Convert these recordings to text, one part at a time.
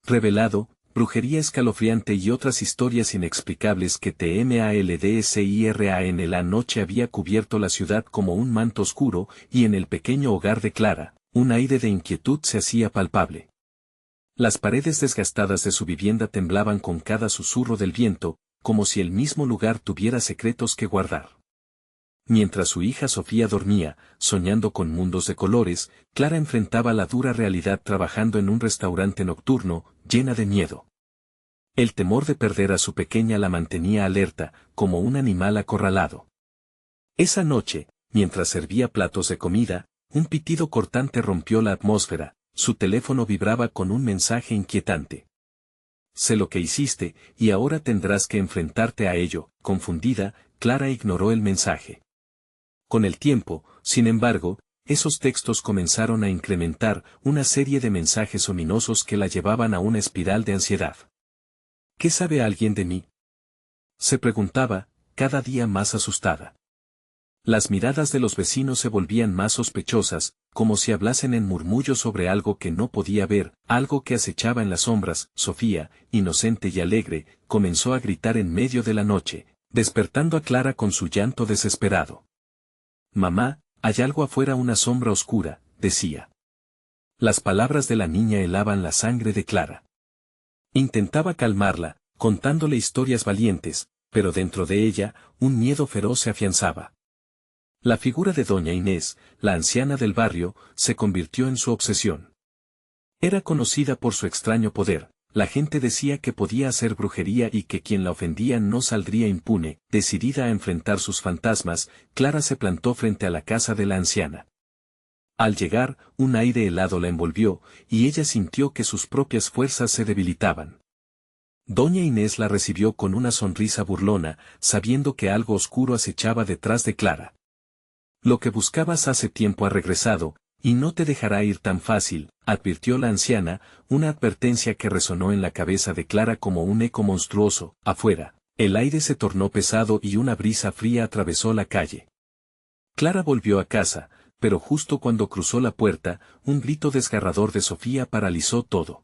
revelado, brujería escalofriante y otras historias inexplicables que en la noche había cubierto la ciudad como un manto oscuro, y en el pequeño hogar de Clara, un aire de inquietud se hacía palpable. Las paredes desgastadas de su vivienda temblaban con cada susurro del viento, como si el mismo lugar tuviera secretos que guardar. Mientras su hija Sofía dormía, soñando con mundos de colores, Clara enfrentaba la dura realidad trabajando en un restaurante nocturno, llena de miedo. El temor de perder a su pequeña la mantenía alerta, como un animal acorralado. Esa noche, mientras servía platos de comida, un pitido cortante rompió la atmósfera, su teléfono vibraba con un mensaje inquietante. Sé lo que hiciste, y ahora tendrás que enfrentarte a ello. Confundida, Clara ignoró el mensaje. Con el tiempo, sin embargo, esos textos comenzaron a incrementar una serie de mensajes ominosos que la llevaban a una espiral de ansiedad. ¿Qué sabe alguien de mí?, se preguntaba, cada día más asustada. Las miradas de los vecinos se volvían más sospechosas, como si hablasen en murmullo sobre algo que no podía ver, algo que acechaba en las sombras. Sofía, inocente y alegre, comenzó a gritar en medio de la noche, despertando a Clara con su llanto desesperado. «Mamá, hay algo afuera, una sombra oscura», decía. Las palabras de la niña helaban la sangre de Clara. Intentaba calmarla, contándole historias valientes, pero dentro de ella, un miedo feroz se afianzaba. La figura de doña Inés, la anciana del barrio, se convirtió en su obsesión. Era conocida por su extraño poder, la gente decía que podía hacer brujería y que quien la ofendía no saldría impune. Decidida a enfrentar sus fantasmas, Clara se plantó frente a la casa de la anciana. Al llegar, un aire helado la envolvió, y ella sintió que sus propias fuerzas se debilitaban. Doña Inés la recibió con una sonrisa burlona, sabiendo que algo oscuro acechaba detrás de Clara. «Lo que buscabas hace tiempo ha regresado, y no te dejará ir tan fácil», advirtió la anciana, una advertencia que resonó en la cabeza de Clara como un eco monstruoso. Afuera, el aire se tornó pesado y una brisa fría atravesó la calle. Clara volvió a casa, pero justo cuando cruzó la puerta, un grito desgarrador de Sofía paralizó todo.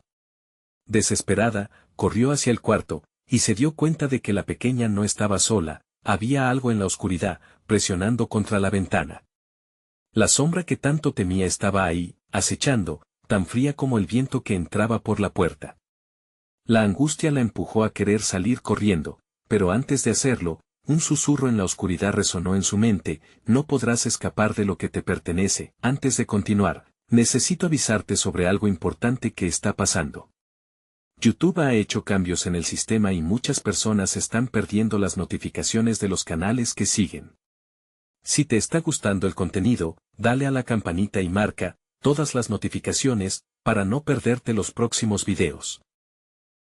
Desesperada, corrió hacia el cuarto, y se dio cuenta de que la pequeña no estaba sola, había algo en la oscuridad, presionando contra la ventana. La sombra que tanto temía estaba ahí, acechando, tan fría como el viento que entraba por la puerta. La angustia la empujó a querer salir corriendo, pero antes de hacerlo, un susurro en la oscuridad resonó en su mente: «No podrás escapar de lo que te pertenece». Antes de continuar, necesito avisarte sobre algo importante que está pasando. YouTube ha hecho cambios en el sistema y muchas personas están perdiendo las notificaciones de los canales que siguen. Si te está gustando el contenido, dale a la campanita y marca todas las notificaciones para no perderte los próximos videos.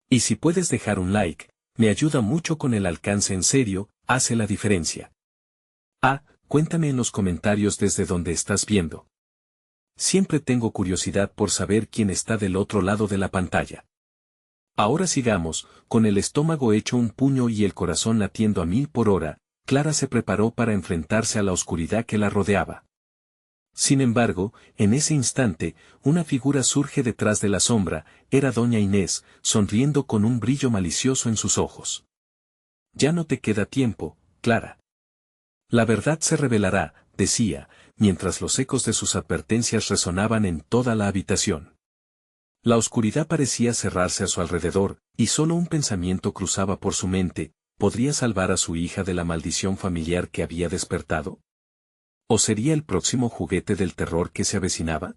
Y si puedes dejar un like, me ayuda mucho con el alcance. En serio, hace la diferencia. Cuéntame en los comentarios desde donde estás viendo. Siempre tengo curiosidad por saber quién está del otro lado de la pantalla. Ahora sigamos, con el estómago hecho un puño y el corazón latiendo a 1000 por hora, Clara se preparó para enfrentarse a la oscuridad que la rodeaba. Sin embargo, en ese instante, una figura surge detrás de la sombra. Era doña Inés, sonriendo con un brillo malicioso en sus ojos. «Ya no te queda tiempo, Clara. La verdad se revelará», decía, mientras los ecos de sus advertencias resonaban en toda la habitación. La oscuridad parecía cerrarse a su alrededor, y solo un pensamiento cruzaba por su mente: ¿podría salvar a su hija de la maldición familiar que había despertado? ¿O sería el próximo juguete del terror que se avecinaba?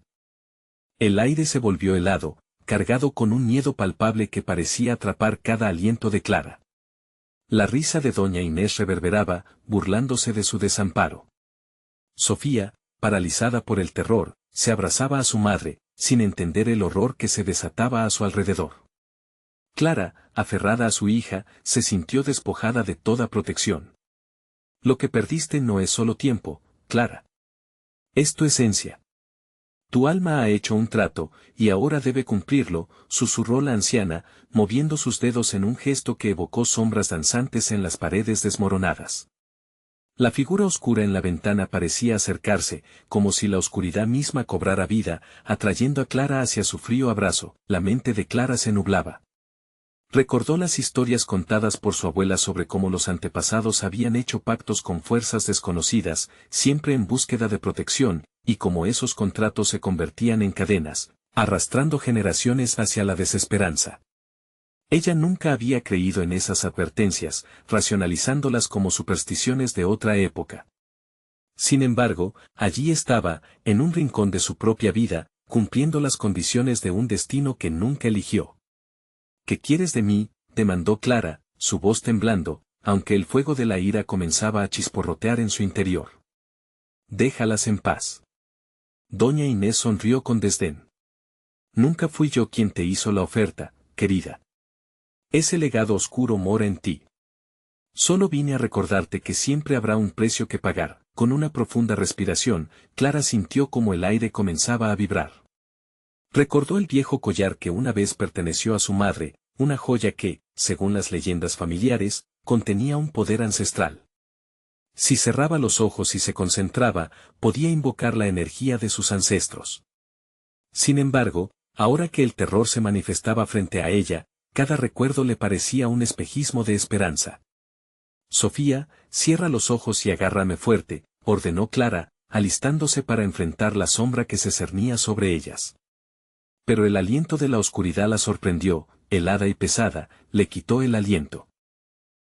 El aire se volvió helado, cargado con un miedo palpable que parecía atrapar cada aliento de Clara. La risa de doña Inés reverberaba, burlándose de su desamparo. Sofía, paralizada por el terror, se abrazaba a su madre, sin entender el horror que se desataba a su alrededor. Clara, aferrada a su hija, se sintió despojada de toda protección. «Lo que perdiste no es solo tiempo, Clara. Es tu esencia. Tu alma ha hecho un trato, y ahora debe cumplirlo», susurró la anciana, moviendo sus dedos en un gesto que evocó sombras danzantes en las paredes desmoronadas. La figura oscura en la ventana parecía acercarse, como si la oscuridad misma cobrara vida, atrayendo a Clara hacia su frío abrazo. La mente de Clara se nublaba. Recordó las historias contadas por su abuela sobre cómo los antepasados habían hecho pactos con fuerzas desconocidas, siempre en búsqueda de protección, y cómo esos contratos se convertían en cadenas, arrastrando generaciones hacia la desesperanza. Ella nunca había creído en esas advertencias, racionalizándolas como supersticiones de otra época. Sin embargo, allí estaba, en un rincón de su propia vida, cumpliendo las condiciones de un destino que nunca eligió. ¿Qué quieres de mí?, demandó Clara, su voz temblando, aunque el fuego de la ira comenzaba a chisporrotear en su interior. Déjalas en paz. Doña Inés sonrió con desdén. Nunca fui yo quien te hizo la oferta, querida. Ese legado oscuro mora en ti. Solo vine a recordarte que siempre habrá un precio que pagar. Con una profunda respiración, Clara sintió como el aire comenzaba a vibrar. Recordó el viejo collar que una vez perteneció a su madre, una joya que, según las leyendas familiares, contenía un poder ancestral. Si cerraba los ojos y se concentraba, podía invocar la energía de sus ancestros. Sin embargo, ahora que el terror se manifestaba frente a ella, cada recuerdo le parecía un espejismo de esperanza. Sofía, cierra los ojos y agárrame fuerte, ordenó Clara, alistándose para enfrentar la sombra que se cernía sobre ellas. Pero el aliento de la oscuridad la sorprendió, helada y pesada, le quitó el aliento.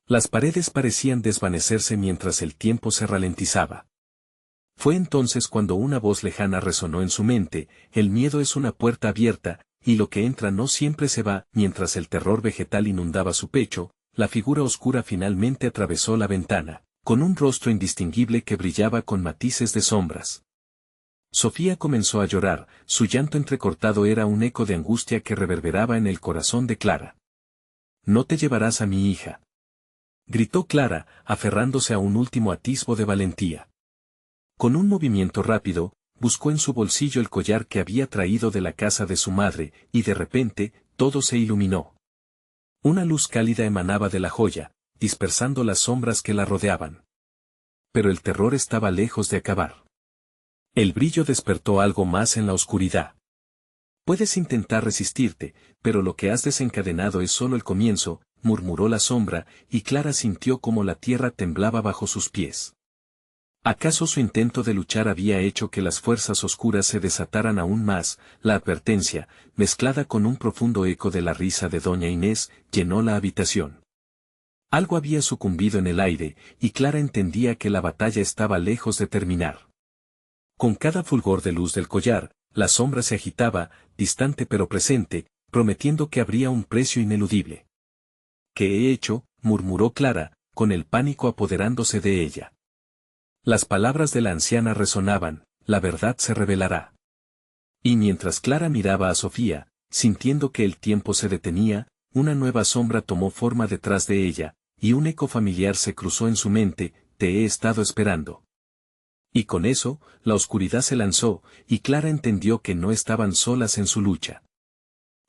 Las paredes parecían desvanecerse mientras el tiempo se ralentizaba. Fue entonces cuando una voz lejana resonó en su mente: el miedo es una puerta abierta, y lo que entra no siempre se va. Mientras el terror vegetal inundaba su pecho, la figura oscura finalmente atravesó la ventana, con un rostro indistinguible que brillaba con matices de sombras. Sofía comenzó a llorar, su llanto entrecortado era un eco de angustia que reverberaba en el corazón de Clara. «No te llevarás a mi hija», gritó Clara, aferrándose a un último atisbo de valentía. Con un movimiento rápido, buscó en su bolsillo el collar que había traído de la casa de su madre, y de repente, todo se iluminó. Una luz cálida emanaba de la joya, dispersando las sombras que la rodeaban. Pero el terror estaba lejos de acabar. El brillo despertó algo más en la oscuridad. Puedes intentar resistirte, pero lo que has desencadenado es solo el comienzo, murmuró la sombra, y Clara sintió como la tierra temblaba bajo sus pies. ¿Acaso su intento de luchar había hecho que las fuerzas oscuras se desataran aún más? La advertencia, mezclada con un profundo eco de la risa de doña Inés, llenó la habitación. Algo había sucumbido en el aire, y Clara entendía que la batalla estaba lejos de terminar. Con cada fulgor de luz del collar, la sombra se agitaba, distante pero presente, prometiendo que habría un precio ineludible. ¿Qué he hecho?, murmuró Clara, con el pánico apoderándose de ella. Las palabras de la anciana resonaban: la verdad se revelará. Y mientras Clara miraba a Sofía, sintiendo que el tiempo se detenía, una nueva sombra tomó forma detrás de ella, y un eco familiar se cruzó en su mente: te he estado esperando. Y con eso, la oscuridad se lanzó, y Clara entendió que no estaban solas en su lucha.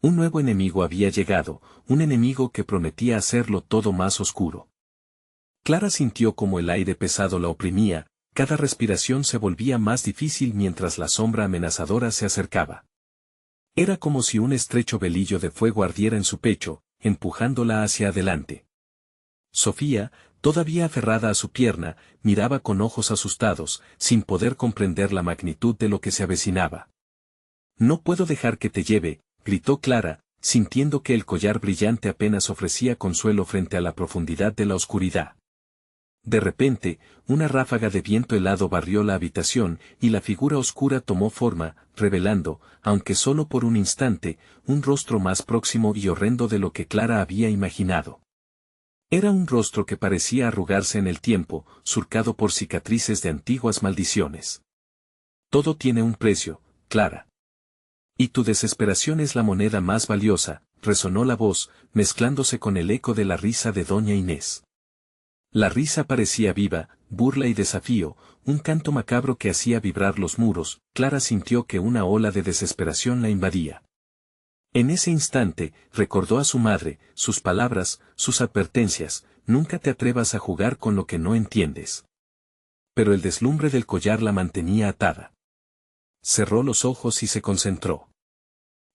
Un nuevo enemigo había llegado, un enemigo que prometía hacerlo todo más oscuro. Clara sintió como el aire pesado la oprimía, cada respiración se volvía más difícil mientras la sombra amenazadora se acercaba. Era como si un estrecho velillo de fuego ardiera en su pecho, empujándola hacia adelante. Sofía, todavía aferrada a su pierna, miraba con ojos asustados, sin poder comprender la magnitud de lo que se avecinaba. «No puedo dejar que te lleve», gritó Clara, sintiendo que el collar brillante apenas ofrecía consuelo frente a la profundidad de la oscuridad. De repente, una ráfaga de viento helado barrió la habitación, y la figura oscura tomó forma, revelando, aunque solo por un instante, un rostro más próximo y horrendo de lo que Clara había imaginado. Era un rostro que parecía arrugarse en el tiempo, surcado por cicatrices de antiguas maldiciones. «Todo tiene un precio, Clara. Y tu desesperación es la moneda más valiosa», resonó la voz, mezclándose con el eco de la risa de doña Inés. La risa parecía viva, burla y desafío, un canto macabro que hacía vibrar los muros. Clara sintió que una ola de desesperación la invadía. En ese instante, recordó a su madre, sus palabras, sus advertencias: nunca te atrevas a jugar con lo que no entiendes. pero el deslumbre del collar la mantenía atada. Cerró los ojos y se concentró.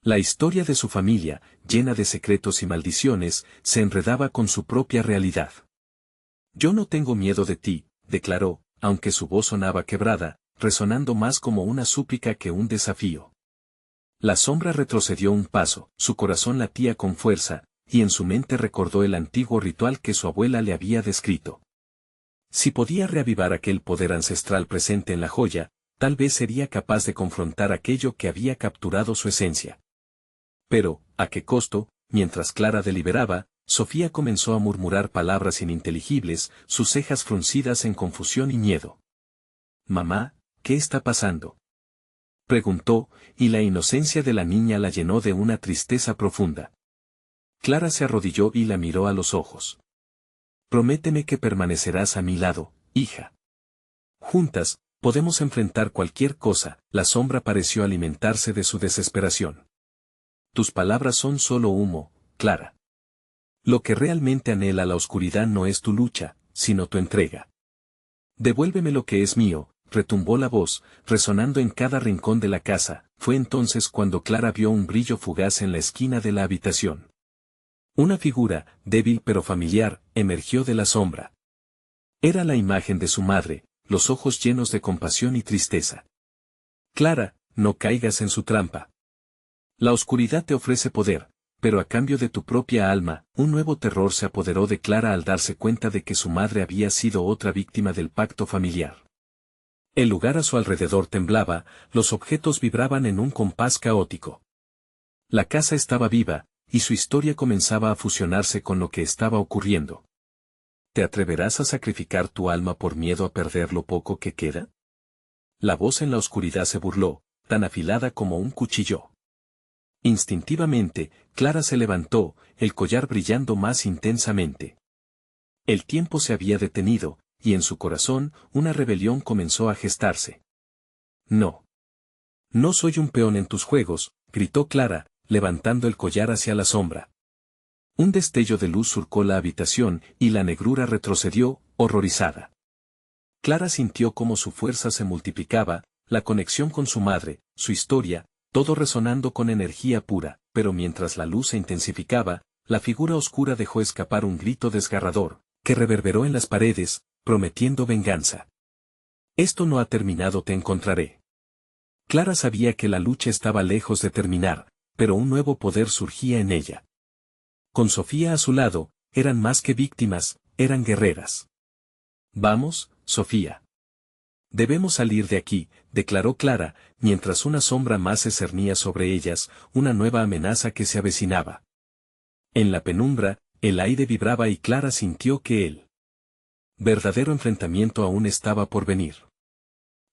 La historia de su familia, llena de secretos y maldiciones, se enredaba con su propia realidad. «Yo no tengo miedo de ti», declaró, aunque su voz sonaba quebrada, resonando más como una súplica que un desafío. La sombra retrocedió un paso, su corazón latía con fuerza, y en su mente recordó el antiguo ritual que su abuela le había descrito. Si podía reavivar aquel poder ancestral presente en la joya, tal vez sería capaz de confrontar aquello que había capturado su esencia. Pero, ¿a qué costo? Mientras Clara deliberaba, Sofía comenzó a murmurar palabras ininteligibles, sus cejas fruncidas en confusión y miedo. «Mamá, ¿qué está pasando?», preguntó, y la inocencia de la niña la llenó de una tristeza profunda. Clara se arrodilló y la miró a los ojos. «Prométeme que permanecerás a mi lado, hija. Juntas, podemos enfrentar cualquier cosa». La sombra pareció alimentarse de su desesperación. «Tus palabras son solo humo, Clara. Lo que realmente anhela la oscuridad no es tu lucha, sino tu entrega. Devuélveme lo que es mío», retumbó la voz, resonando en cada rincón de la casa. Fue entonces cuando Clara vio un brillo fugaz en la esquina de la habitación. Una figura, débil pero familiar, emergió de la sombra. Era la imagen de su madre, los ojos llenos de compasión y tristeza. «Clara, no caigas en su trampa. La oscuridad te ofrece poder, pero a cambio de tu propia alma». Un nuevo terror se apoderó de Clara al darse cuenta de que su madre había sido otra víctima del pacto familiar. El lugar a su alrededor temblaba, los objetos vibraban en un compás caótico. La casa estaba viva, y su historia comenzaba a fusionarse con lo que estaba ocurriendo. «¿Te atreverás a sacrificar tu alma por miedo a perder lo poco que queda?». La voz en la oscuridad se burló, tan afilada como un cuchillo. Instintivamente, Clara se levantó, el collar brillando más intensamente. El tiempo se había detenido, y en su corazón, una rebelión comenzó a gestarse. «No. No soy un peón en tus juegos», gritó Clara, levantando el collar hacia la sombra. Un destello de luz surcó la habitación, y la negrura retrocedió, horrorizada. Clara sintió cómo su fuerza se multiplicaba, la conexión con su madre, su historia, todo resonando con energía pura, pero mientras la luz se intensificaba, la figura oscura dejó escapar un grito desgarrador, que reverberó en las paredes, prometiendo venganza. «Esto no ha terminado, te encontraré». Clara sabía que la lucha estaba lejos de terminar, pero un nuevo poder surgía en ella. Con Sofía a su lado, eran más que víctimas, eran guerreras. «Vamos, Sofía. Debemos salir de aquí», declaró Clara, mientras una sombra más se cernía sobre ellas, una nueva amenaza que se avecinaba. En la penumbra, el aire vibraba y Clara sintió que el verdadero enfrentamiento aún estaba por venir.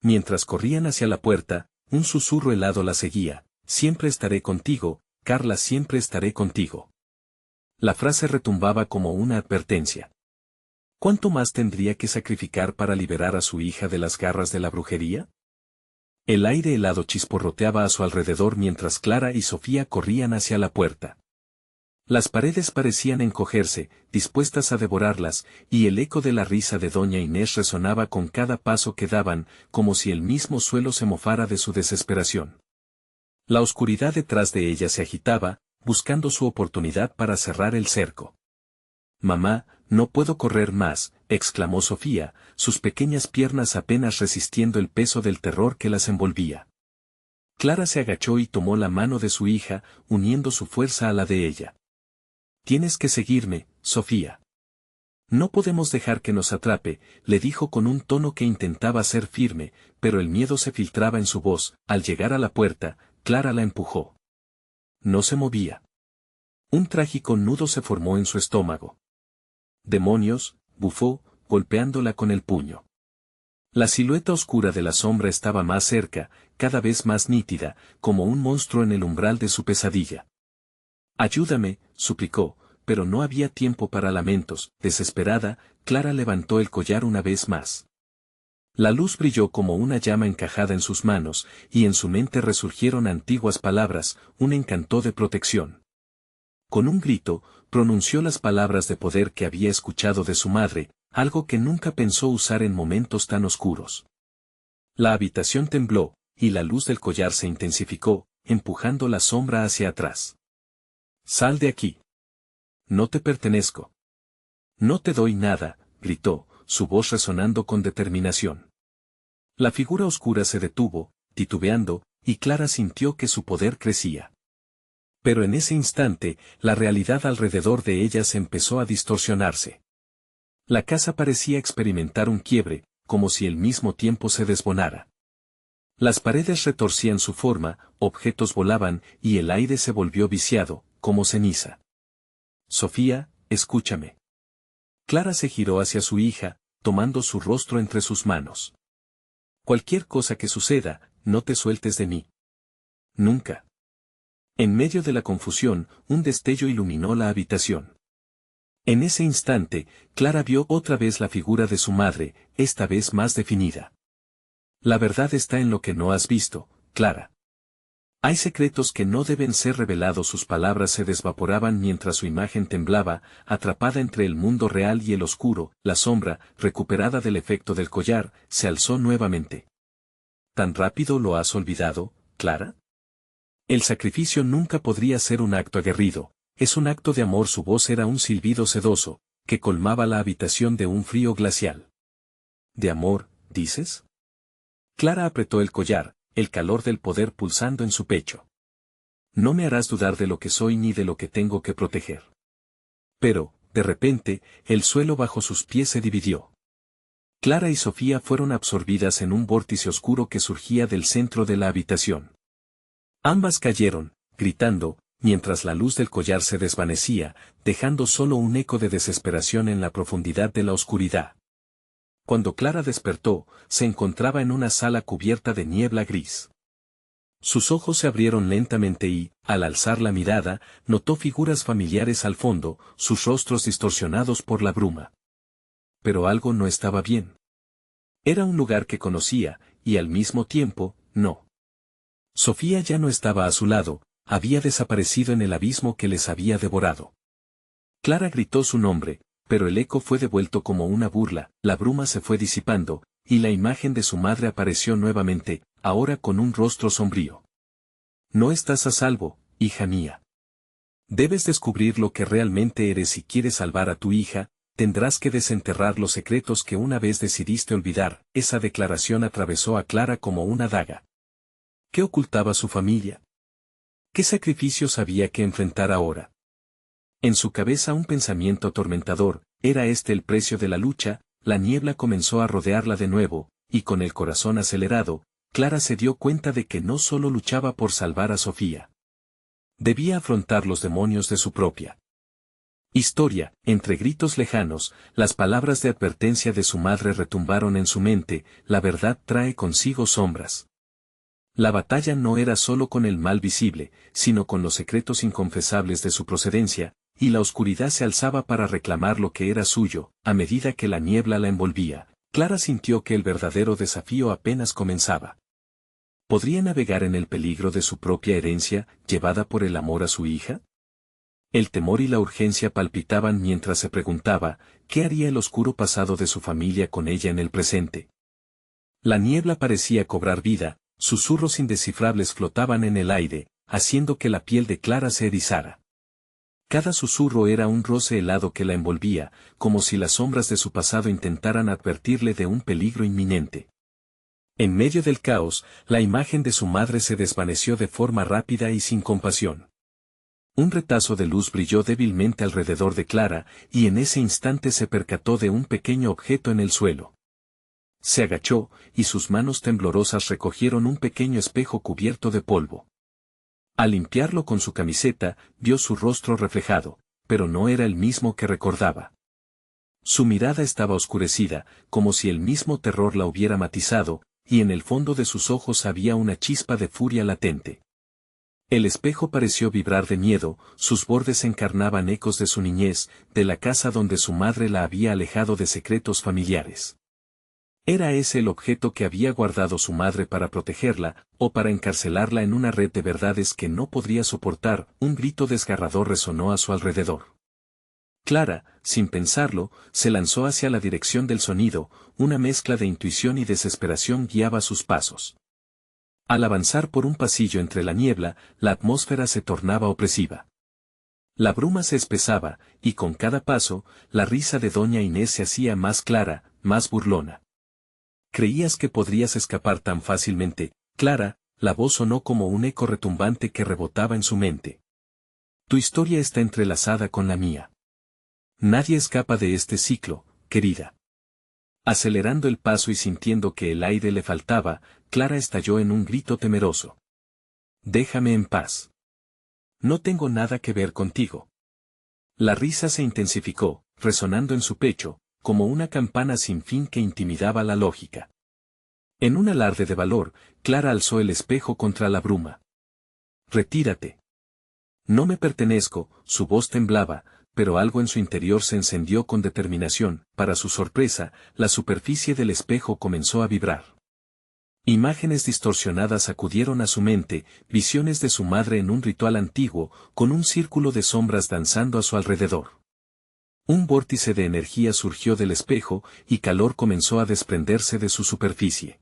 Mientras corrían hacia la puerta, un susurro helado la seguía: «Siempre estaré contigo, Carla, siempre estaré contigo». La frase retumbaba como una advertencia. ¿Cuánto más tendría que sacrificar para liberar a su hija de las garras de la brujería? El aire helado chisporroteaba a su alrededor mientras Clara y Sofía corrían hacia la puerta. Las paredes parecían encogerse, dispuestas a devorarlas, y el eco de la risa de doña Inés resonaba con cada paso que daban, como si el mismo suelo se mofara de su desesperación. La oscuridad detrás de ella se agitaba, buscando su oportunidad para cerrar el cerco. «Mamá, no puedo correr más», exclamó Sofía, sus pequeñas piernas apenas resistiendo el peso del terror que las envolvía. Clara se agachó y tomó la mano de su hija, uniendo su fuerza a la de ella. «Tienes que seguirme, Sofía. No podemos dejar que nos atrape», le dijo con un tono que intentaba ser firme, pero el miedo se filtraba en su voz. Al llegar a la puerta, Clara la empujó. No se movía. Un trágico nudo se formó en su estómago. «Demonios», bufó, golpeándola con el puño. La silueta oscura de la sombra estaba más cerca, cada vez más nítida, como un monstruo en el umbral de su pesadilla. «Ayúdame», suplicó, pero no había tiempo para lamentos. Desesperada, Clara levantó el collar una vez más. La luz brilló como una llama encajada en sus manos, y en su mente resurgieron antiguas palabras, un encanto de protección. Con un grito, pronunció las palabras de poder que había escuchado de su madre: algo que nunca pensó usar en momentos tan oscuros. La habitación tembló, y la luz del collar se intensificó, empujando la sombra hacia atrás. «Sal de aquí. No te pertenezco. No te doy nada», gritó, su voz resonando con determinación. La figura oscura se detuvo, titubeando, y Clara sintió que su poder crecía. Pero en ese instante, la realidad alrededor de ellas empezó a distorsionarse. La casa parecía experimentar un quiebre, como si el mismo tiempo se desbonara. Las paredes retorcían su forma, objetos volaban, y el aire se volvió viciado, como ceniza. «Sofía, escúchame». Clara se giró hacia su hija, tomando su rostro entre sus manos. «Cualquier cosa que suceda, no te sueltes de mí. Nunca». En medio de la confusión, un destello iluminó la habitación. En ese instante, Clara vio otra vez la figura de su madre, esta vez más definida. «La verdad está en lo que no has visto, Clara. Hay secretos que no deben ser revelados». Sus palabras se desvaporaban mientras su imagen temblaba, atrapada entre el mundo real y el oscuro. La sombra, recuperada del efecto del collar, se alzó nuevamente. «¿Tan rápido lo has olvidado, Clara? El sacrificio nunca podría ser un acto aguerrido, es un acto de amor». Su voz era un silbido sedoso, que colmaba la habitación de un frío glacial. «¿De amor, dices?» Clara apretó el collar, el calor del poder pulsando en su pecho. «No me harás dudar de lo que soy ni de lo que tengo que proteger». Pero, de repente, el suelo bajo sus pies se dividió. Clara y Sofía fueron absorbidas en un vórtice oscuro que surgía del centro de la habitación. Ambas cayeron, gritando, mientras la luz del collar se desvanecía, dejando solo un eco de desesperación en la profundidad de la oscuridad. Cuando Clara despertó, se encontraba en una sala cubierta de niebla gris. Sus ojos se abrieron lentamente y, al alzar la mirada, notó figuras familiares al fondo, sus rostros distorsionados por la bruma. Pero algo no estaba bien. Era un lugar que conocía, y al mismo tiempo, no. Sofía ya no estaba a su lado, había desaparecido en el abismo que les había devorado. Clara gritó su nombre, pero el eco fue devuelto como una burla. La bruma se fue disipando, y la imagen de su madre apareció nuevamente, ahora con un rostro sombrío. «No estás a salvo, hija mía. Debes descubrir lo que realmente eres. Si quieres salvar a tu hija, tendrás que desenterrar los secretos que una vez decidiste olvidar». Esa declaración atravesó a Clara como una daga. ¿Qué ocultaba su familia? ¿Qué sacrificios había que enfrentar ahora? En su cabeza un pensamiento atormentador: ¿era este el precio de la lucha? La niebla comenzó a rodearla de nuevo, y con el corazón acelerado, Clara se dio cuenta de que no solo luchaba por salvar a Sofía. Debía afrontar los demonios de su propia historia. Entre gritos lejanos, las palabras de advertencia de su madre retumbaron en su mente: la verdad trae consigo sombras. La batalla no era solo con el mal visible, sino con los secretos inconfesables de su procedencia, y la oscuridad se alzaba para reclamar lo que era suyo. A medida que la niebla la envolvía, Clara sintió que el verdadero desafío apenas comenzaba. ¿Podría navegar en el peligro de su propia herencia, llevada por el amor a su hija? El temor y la urgencia palpitaban mientras se preguntaba, ¿qué haría el oscuro pasado de su familia con ella en el presente? La niebla parecía cobrar vida, susurros indescifrables flotaban en el aire, haciendo que la piel de Clara se erizara. Cada susurro era un roce helado que la envolvía, como si las sombras de su pasado intentaran advertirle de un peligro inminente. En medio del caos, la imagen de su madre se desvaneció de forma rápida y sin compasión. Un retazo de luz brilló débilmente alrededor de Clara, y en ese instante se percató de un pequeño objeto en el suelo. Se agachó, y sus manos temblorosas recogieron un pequeño espejo cubierto de polvo. Al limpiarlo con su camiseta, vio su rostro reflejado, pero no era el mismo que recordaba. Su mirada estaba oscurecida, como si el mismo terror la hubiera matizado, y en el fondo de sus ojos había una chispa de furia latente. El espejo pareció vibrar de miedo, sus bordes encarnaban ecos de su niñez, de la casa donde su madre la había alejado de secretos familiares. ¿Era ese el objeto que había guardado su madre para protegerla, o para encarcelarla en una red de verdades que no podría soportar? Un grito desgarrador resonó a su alrededor. Clara, sin pensarlo, se lanzó hacia la dirección del sonido, una mezcla de intuición y desesperación guiaba sus pasos. Al avanzar por un pasillo entre la niebla, la atmósfera se tornaba opresiva. La bruma se espesaba, y con cada paso, la risa de doña Inés se hacía más clara, más burlona. ¿Creías que podrías escapar tan fácilmente, Clara? La voz sonó como un eco retumbante que rebotaba en su mente. Tu historia está entrelazada con la mía. Nadie escapa de este ciclo, querida. Acelerando el paso y sintiendo que el aire le faltaba, Clara estalló en un grito temeroso. Déjame en paz. No tengo nada que ver contigo. La risa se intensificó, resonando en su pecho, como una campana sin fin que intimidaba la lógica. En un alarde de valor, Clara alzó el espejo contra la bruma. Retírate. No me pertenezco, su voz temblaba, pero algo en su interior se encendió con determinación. Para su sorpresa, la superficie del espejo comenzó a vibrar. Imágenes distorsionadas acudieron a su mente, visiones de su madre en un ritual antiguo, con un círculo de sombras danzando a su alrededor. Un vórtice de energía surgió del espejo, y calor comenzó a desprenderse de su superficie.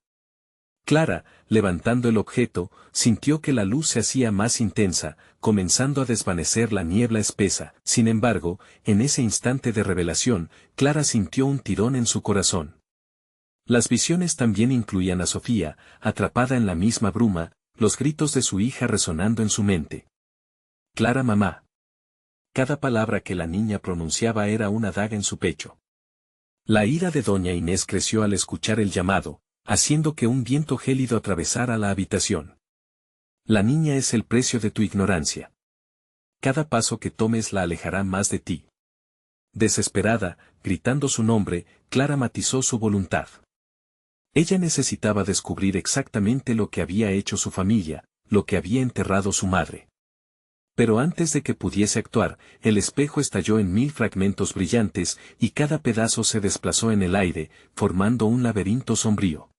Clara, levantando el objeto, sintió que la luz se hacía más intensa, comenzando a desvanecer la niebla espesa. Sin embargo, en ese instante de revelación, Clara sintió un tirón en su corazón. Las visiones también incluían a Sofía, atrapada en la misma bruma, los gritos de su hija resonando en su mente. Clara mamá. Cada palabra que la niña pronunciaba era una daga en su pecho. La ira de doña Inés creció al escuchar el llamado, haciendo que un viento gélido atravesara la habitación. La niña es el precio de tu ignorancia. Cada paso que tomes la alejará más de ti. Desesperada, gritando su nombre, Clara matizó su voluntad. Ella necesitaba descubrir exactamente lo que había hecho su familia, lo que había enterrado su madre. Pero antes de que pudiese actuar, el espejo estalló en 1000 fragmentos brillantes, y cada pedazo se desplazó en el aire, formando un laberinto sombrío.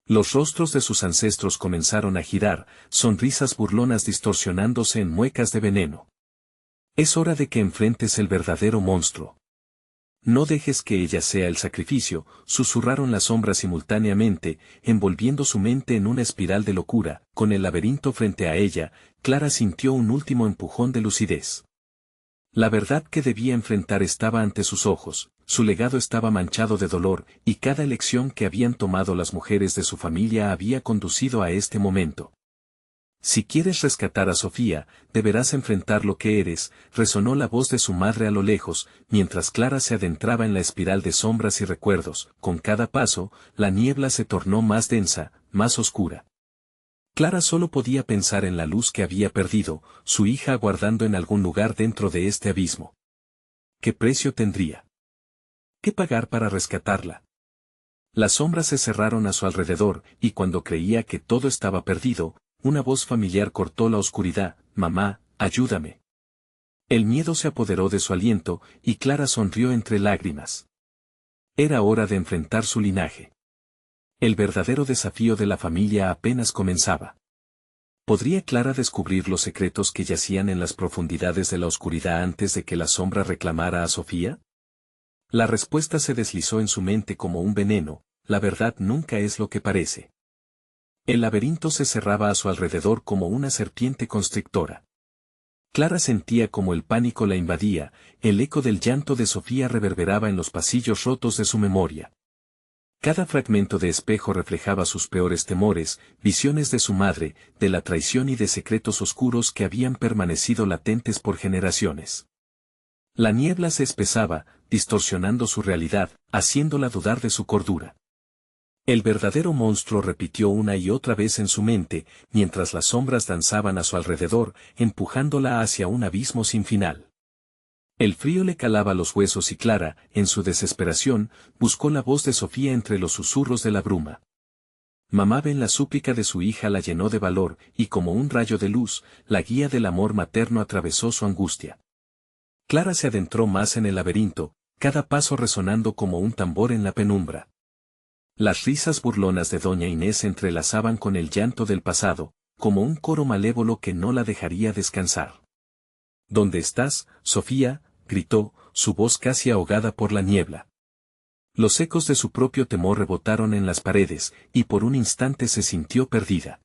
Los rostros de sus ancestros comenzaron a girar, sonrisas burlonas distorsionándose en muecas de veneno. Es hora de que enfrentes el verdadero monstruo. No dejes que ella sea el sacrificio, susurraron las sombras simultáneamente, envolviendo su mente en una espiral de locura. Con el laberinto frente a ella, Clara sintió un último empujón de lucidez. La verdad que debía enfrentar estaba ante sus ojos, su legado estaba manchado de dolor, y cada elección que habían tomado las mujeres de su familia había conducido a este momento. Si quieres rescatar a Sofía, deberás enfrentar lo que eres, resonó la voz de su madre a lo lejos, mientras Clara se adentraba en la espiral de sombras y recuerdos. Con cada paso, la niebla se tornó más densa, más oscura. Clara solo podía pensar en la luz que había perdido, su hija aguardando en algún lugar dentro de este abismo. ¿Qué precio tendría? ¿Qué pagar para rescatarla? Las sombras se cerraron a su alrededor, y cuando creía que todo estaba perdido, una voz familiar cortó la oscuridad. Mamá, ayúdame. El miedo se apoderó de su aliento, y Clara sonrió entre lágrimas. Era hora de enfrentar su linaje. El verdadero desafío de la familia apenas comenzaba. ¿Podría Clara descubrir los secretos que yacían en las profundidades de la oscuridad antes de que la sombra reclamara a Sofía? La respuesta se deslizó en su mente como un veneno: la verdad nunca es lo que parece. El laberinto se cerraba a su alrededor como una serpiente constrictora. Clara sentía como el pánico la invadía, el eco del llanto de Sofía reverberaba en los pasillos rotos de su memoria. Cada fragmento de espejo reflejaba sus peores temores, visiones de su madre, de la traición y de secretos oscuros que habían permanecido latentes por generaciones. La niebla se espesaba, distorsionando su realidad, haciéndola dudar de su cordura. El verdadero monstruo repitió una y otra vez en su mente, mientras las sombras danzaban a su alrededor, empujándola hacia un abismo sin final. El frío le calaba los huesos y Clara, en su desesperación, buscó la voz de Sofía entre los susurros de la bruma. Mamá, ven. La súplica de su hija la llenó de valor, y como un rayo de luz, la guía del amor materno atravesó su angustia. Clara se adentró más en el laberinto, cada paso resonando como un tambor en la penumbra. Las risas burlonas de doña Inés se entrelazaban con el llanto del pasado, como un coro malévolo que no la dejaría descansar. ¿Dónde estás, Sofía? gritó, su voz casi ahogada por la niebla. Los ecos de su propio temor rebotaron en las paredes, y por un instante se sintió perdida.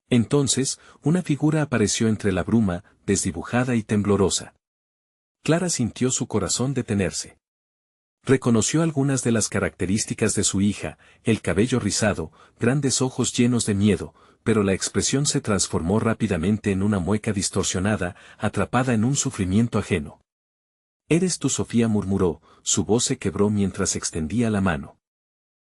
Entonces, una figura apareció entre la bruma, desdibujada y temblorosa. Clara sintió su corazón detenerse. Reconoció algunas de las características de su hija, el cabello rizado, grandes ojos llenos de miedo, pero la expresión se transformó rápidamente en una mueca distorsionada, atrapada en un sufrimiento ajeno. «Eres tú, Sofía», murmuró, su voz se quebró mientras extendía la mano.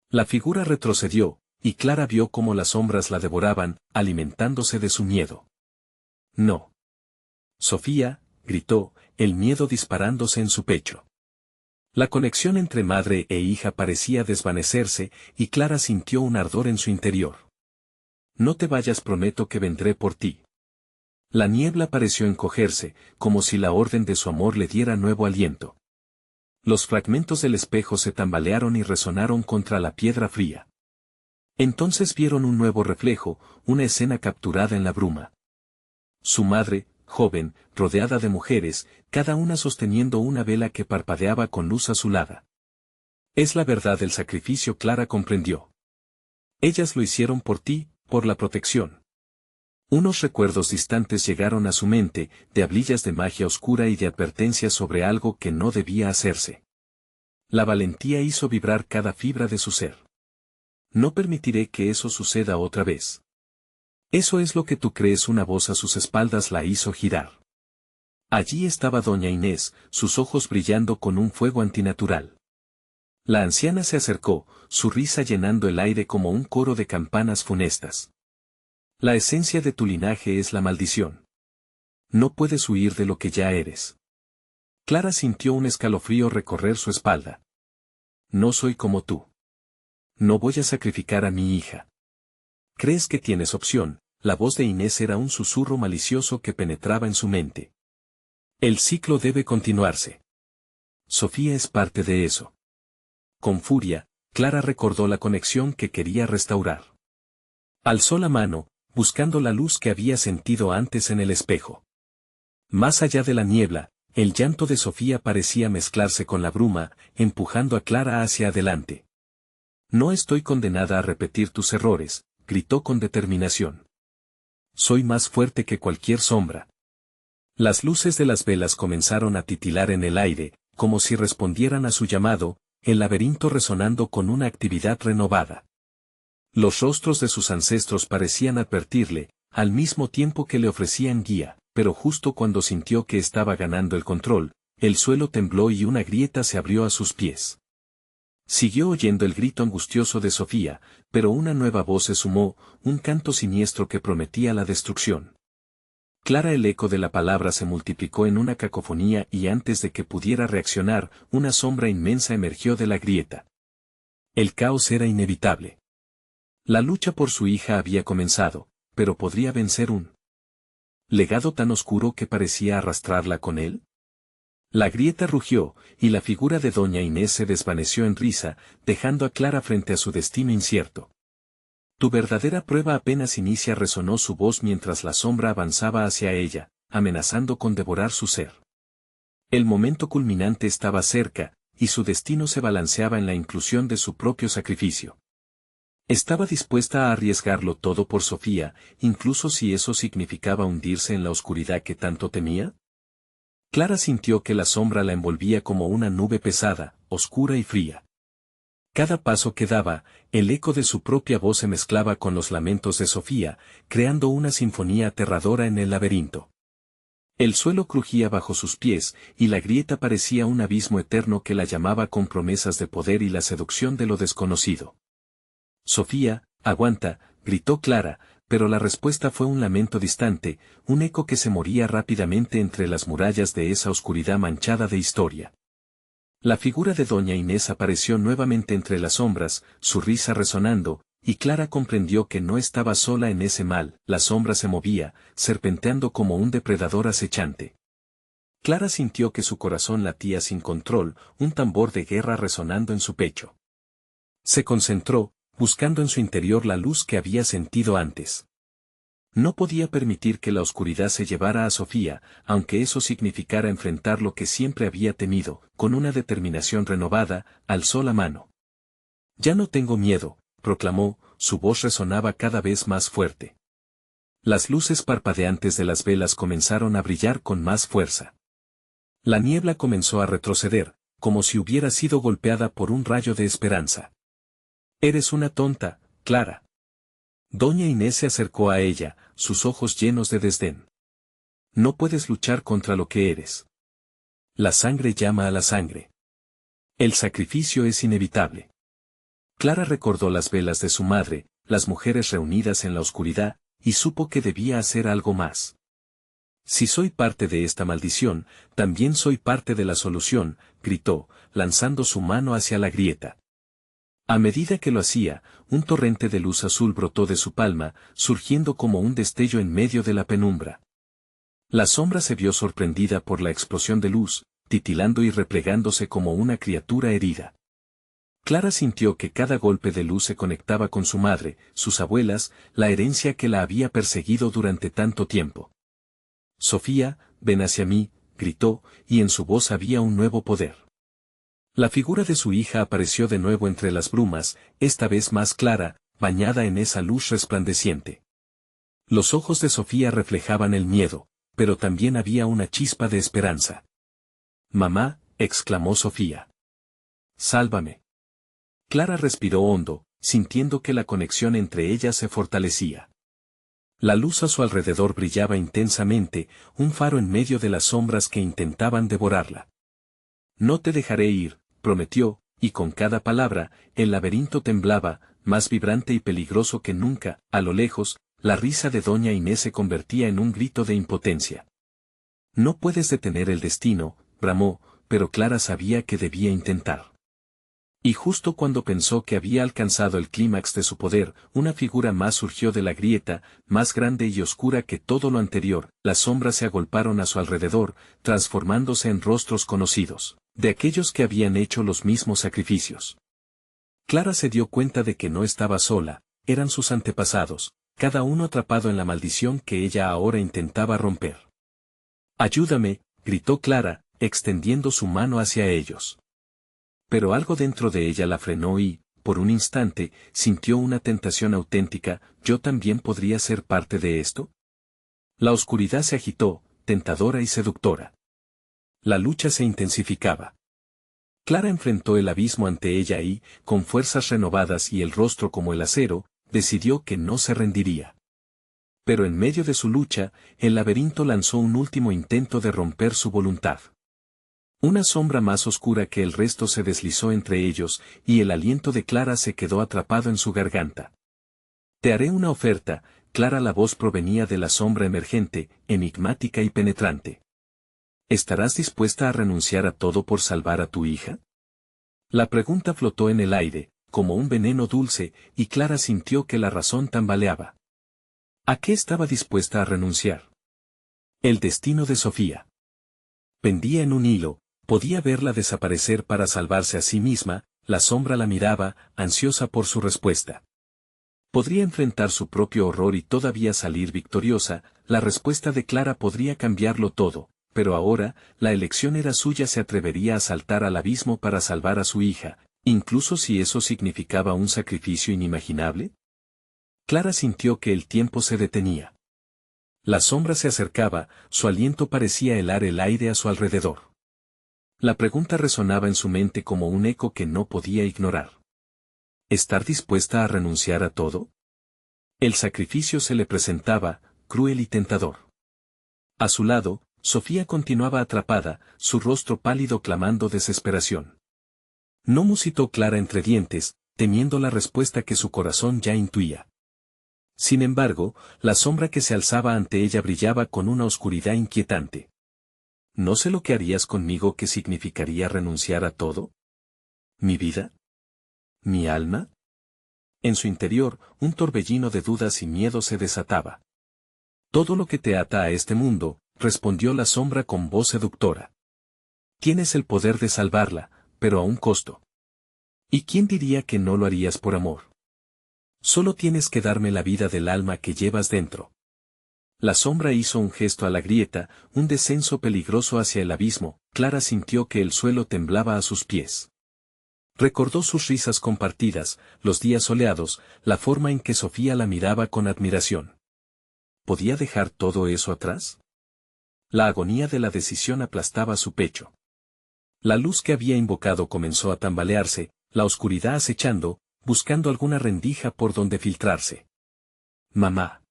La figura retrocedió, y Clara vio cómo las sombras la devoraban, alimentándose de su miedo. «No. Sofía», gritó, el miedo disparándose en su pecho. La conexión entre madre e hija parecía desvanecerse, y Clara sintió un ardor en su interior. «No te vayas, prometo que vendré por ti». La niebla pareció encogerse, como si la orden de su amor le diera nuevo aliento. Los fragmentos del espejo se tambalearon y resonaron contra la piedra fría. Entonces vieron un nuevo reflejo, una escena capturada en la bruma. Su madre, joven, rodeada de mujeres, cada una sosteniendo una vela que parpadeaba con luz azulada. «Es la verdad del sacrificio», Clara comprendió. «Ellas lo hicieron por ti, por la protección». Unos recuerdos distantes llegaron a su mente, de hablillas de magia oscura y de advertencias sobre algo que no debía hacerse. La valentía hizo vibrar cada fibra de su ser. «No permitiré que eso suceda otra vez». «Eso es lo que tú crees», una voz a sus espaldas la hizo girar. Allí estaba doña Inés, sus ojos brillando con un fuego antinatural. La anciana se acercó, su risa llenando el aire como un coro de campanas funestas. «La esencia de tu linaje es la maldición. No puedes huir de lo que ya eres». Clara sintió un escalofrío recorrer su espalda. «No soy como tú. No voy a sacrificar a mi hija». «¿Crees que tienes opción?». La voz de Inés era un susurro malicioso que penetraba en su mente. «El ciclo debe continuarse. Sofía es parte de eso». Con furia, Clara recordó la conexión que quería restaurar. Alzó la mano, buscando la luz que había sentido antes en el espejo. Más allá de la niebla, el llanto de Sofía parecía mezclarse con la bruma, empujando a Clara hacia adelante. «No estoy condenada a repetir tus errores», gritó con determinación. «Soy más fuerte que cualquier sombra». Las luces de las velas comenzaron a titilar en el aire, como si respondieran a su llamado, el laberinto resonando con una actividad renovada. Los rostros de sus ancestros parecían advertirle, al mismo tiempo que le ofrecían guía, pero justo cuando sintió que estaba ganando el control, el suelo tembló y una grieta se abrió a sus pies. Siguió oyendo el grito angustioso de Sofía, pero una nueva voz se sumó, un canto siniestro que prometía la destrucción. Clara, el eco de la palabra se multiplicó en una cacofonía y antes de que pudiera reaccionar, una sombra inmensa emergió de la grieta. El caos era inevitable. La lucha por su hija había comenzado, pero ¿podría vencer un legado tan oscuro que parecía arrastrarla con él? La grieta rugió, y la figura de doña Inés se desvaneció en risa, dejando a Clara frente a su destino incierto. «Tu verdadera prueba apenas inicia», resonó su voz mientras la sombra avanzaba hacia ella, amenazando con devorar su ser. El momento culminante estaba cerca, y su destino se balanceaba en la inclusión de su propio sacrificio. Estaba dispuesta a arriesgarlo todo por Sofía, incluso si eso significaba hundirse en la oscuridad que tanto temía. Clara sintió que la sombra la envolvía como una nube pesada, oscura y fría. Cada paso que daba, el eco de su propia voz se mezclaba con los lamentos de Sofía, creando una sinfonía aterradora en el laberinto. El suelo crujía bajo sus pies, y la grieta parecía un abismo eterno que la llamaba con promesas de poder y la seducción de lo desconocido. «Sofía, aguanta», gritó Clara, pero la respuesta fue un lamento distante, un eco que se moría rápidamente entre las murallas de esa oscuridad manchada de historia. La figura de doña Inés apareció nuevamente entre las sombras, su risa resonando, y Clara comprendió que no estaba sola en ese mal. La sombra se movía, serpenteando como un depredador acechante. Clara sintió que su corazón latía sin control, un tambor de guerra resonando en su pecho. Se concentró, buscando en su interior la luz que había sentido antes. No podía permitir que la oscuridad se llevara a Sofía, aunque eso significara enfrentar lo que siempre había temido. Con una determinación renovada, alzó la mano. Ya no tengo miedo, proclamó, su voz resonaba cada vez más fuerte. Las luces parpadeantes de las velas comenzaron a brillar con más fuerza. La niebla comenzó a retroceder, como si hubiera sido golpeada por un rayo de esperanza. Eres una tonta, Clara. Doña Inés se acercó a ella, sus ojos llenos de desdén. No puedes luchar contra lo que eres. La sangre llama a la sangre. El sacrificio es inevitable. Clara recordó las velas de su madre, las mujeres reunidas en la oscuridad, y supo que debía hacer algo más. Si soy parte de esta maldición, también soy parte de la solución, gritó, lanzando su mano hacia la grieta. A medida que lo hacía, un torrente de luz azul brotó de su palma, surgiendo como un destello en medio de la penumbra. La sombra se vio sorprendida por la explosión de luz, titilando y replegándose como una criatura herida. Clara sintió que cada golpe de luz se conectaba con su madre, sus abuelas, la herencia que la había perseguido durante tanto tiempo. Sofía, ven hacia mí, gritó, y en su voz había un nuevo poder. La figura de su hija apareció de nuevo entre las brumas, esta vez más clara, bañada en esa luz resplandeciente. Los ojos de Sofía reflejaban el miedo, pero también había una chispa de esperanza. «Mamá», exclamó Sofía. «Sálvame». Clara respiró hondo, sintiendo que la conexión entre ellas se fortalecía. La luz a su alrededor brillaba intensamente, un faro en medio de las sombras que intentaban devorarla. «No te dejaré ir», prometió, y con cada palabra, el laberinto temblaba, más vibrante y peligroso que nunca. A lo lejos, la risa de doña Inés se convertía en un grito de impotencia. «No puedes detener el destino», bramó, pero Clara sabía que debía intentar. Y justo cuando pensó que había alcanzado el clímax de su poder, una figura más surgió de la grieta, más grande y oscura que todo lo anterior. Las sombras se agolparon a su alrededor, transformándose en rostros conocidos, de aquellos que habían hecho los mismos sacrificios. Clara se dio cuenta de que no estaba sola, eran sus antepasados, cada uno atrapado en la maldición que ella ahora intentaba romper. «Ayúdame», gritó Clara, extendiendo su mano hacia ellos. Pero algo dentro de ella la frenó y, por un instante, sintió una tentación auténtica. ¿Yo también podría ser parte de esto? La oscuridad se agitó, tentadora y seductora. La lucha se intensificaba. Clara enfrentó el abismo ante ella y, con fuerzas renovadas y el rostro como el acero, decidió que no se rendiría. Pero en medio de su lucha, el laberinto lanzó un último intento de romper su voluntad. Una sombra más oscura que el resto se deslizó entre ellos, y el aliento de Clara se quedó atrapado en su garganta. «Te haré una oferta», Clara. La voz provenía de la sombra emergente, enigmática y penetrante. «¿Estarás dispuesta a renunciar a todo por salvar a tu hija?» La pregunta flotó en el aire, como un veneno dulce, y Clara sintió que la razón tambaleaba. ¿A qué estaba dispuesta a renunciar? El destino de Sofía. Pendía en un hilo. Podía verla desaparecer para salvarse a sí misma. La sombra la miraba, ansiosa por su respuesta. Podría enfrentar su propio horror y todavía salir victoriosa. La respuesta de Clara podría cambiarlo todo, pero ahora, la elección era suya. ¿Se atrevería a saltar al abismo para salvar a su hija, incluso si eso significaba un sacrificio inimaginable? Clara sintió que el tiempo se detenía. La sombra se acercaba, su aliento parecía helar el aire a su alrededor. La pregunta resonaba en su mente como un eco que no podía ignorar. ¿Estar dispuesta a renunciar a todo? El sacrificio se le presentaba, cruel y tentador. A su lado, Sofía continuaba atrapada, su rostro pálido clamando desesperación. No, musitó Clara entre dientes, temiendo la respuesta que su corazón ya intuía. Sin embargo, la sombra que se alzaba ante ella brillaba con una oscuridad inquietante. ¿No sé lo que harías conmigo? ¿Qué significaría renunciar a todo? ¿Mi vida? ¿Mi alma? En su interior, un torbellino de dudas y miedo se desataba. Todo lo que te ata a este mundo, respondió la sombra con voz seductora. Tienes el poder de salvarla, pero a un costo. ¿Y quién diría que no lo harías por amor? Solo tienes que darme la vida del alma que llevas dentro. La sombra hizo un gesto a la grieta, un descenso peligroso hacia el abismo. Clara sintió que el suelo temblaba a sus pies. Recordó sus risas compartidas, los días soleados, la forma en que Sofía la miraba con admiración. ¿Podía dejar todo eso atrás? La agonía de la decisión aplastaba su pecho. La luz que había invocado comenzó a tambalearse, la oscuridad acechando, buscando alguna rendija por donde filtrarse. «Mamá».